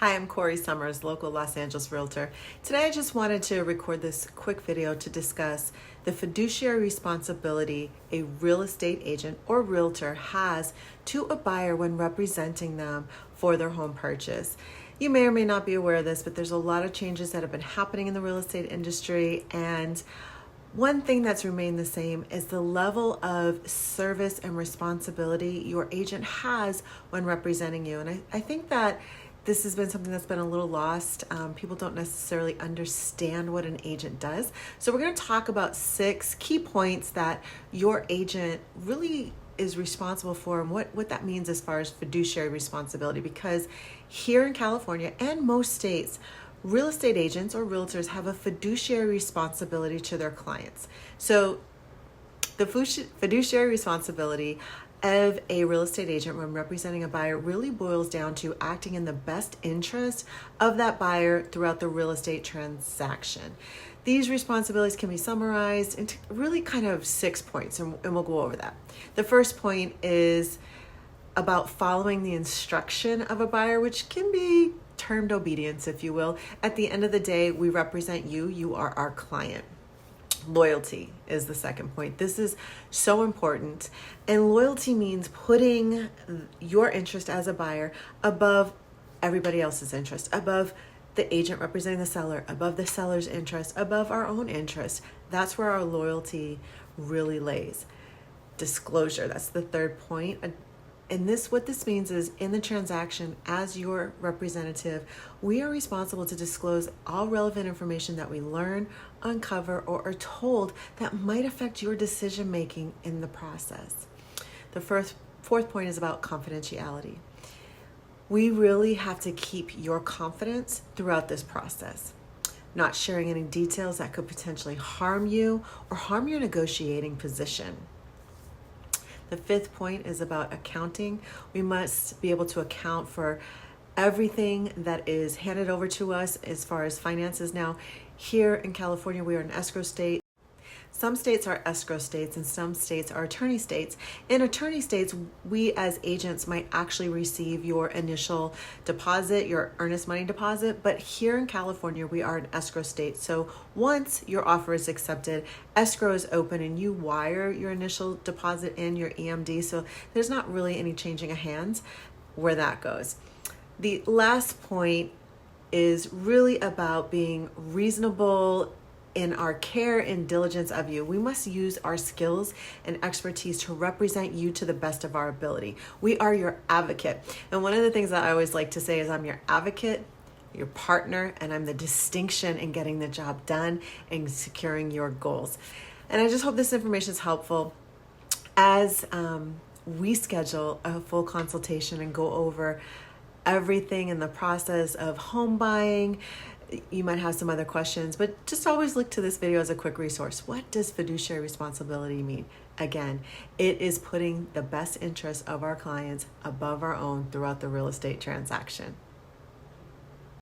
Hi, I'm Corrie Sommers, local Los Angeles Realtor. Today I just wanted to record this quick video to discuss the fiduciary responsibility a real estate agent or realtor has to a buyer when representing them for their home purchase. You may or may not be aware of this, but there's a lot of changes that have been happening in the real estate industry, and one thing that's remained the same is the level of service and responsibility your agent has when representing you. And I think that this has been something that's been a little lost. People don't necessarily understand what an agent does. So we're going to talk about 6 key points that your agent really is responsible for and what that means as far as fiduciary responsibility. Because here in California and most states, real estate agents or realtors have a fiduciary responsibility to their clients. So the fiduciary responsibility of a real estate agent when representing a buyer really boils down to acting in the best interest of that buyer throughout the real estate transaction. These responsibilities can be summarized into really kind of 6 points, and we'll go over that. The first point is about following the instruction of a buyer, which can be termed obedience, if you will. At the end of the day, we represent you. You are our client. Loyalty is the second point. This is so important. And loyalty means putting your interest as a buyer above everybody else's interest, above the agent representing the seller, above the seller's interest, above our own interest. That's where our loyalty really lays. Disclosure, that's the third point. And what this means is, in the transaction, as your representative, we are responsible to disclose all relevant information that we learn, uncover, or are told that might affect your decision-making in the process. The fourth point is about confidentiality. We really have to keep your confidence throughout this process, not sharing any details that could potentially harm you or harm your negotiating position. The fifth point is about accounting. We must be able to account for everything that is handed over to us as far as finances. Now, here in California, we are an escrow state. Some states are escrow states and some states are attorney states. In attorney states, we as agents might actually receive your initial deposit, your earnest money deposit, but here in California, we are an escrow state. So once your offer is accepted, escrow is open and you wire your initial deposit in your EMD. So there's not really any changing of hands where that goes. The last point is really about being reasonable in our care and diligence of you. We must use our skills and expertise to represent you to the best of our ability. We are your advocate. And one of the things that I always like to say is I'm your advocate, your partner, and I'm the distinction in getting the job done and securing your goals. And I just hope this information is helpful as we schedule a full consultation and go over everything in the process of home buying. You might have some other questions, but just always look to this video as a quick resource. What does fiduciary responsibility mean? Again, it is putting the best interests of our clients above our own throughout the real estate transaction.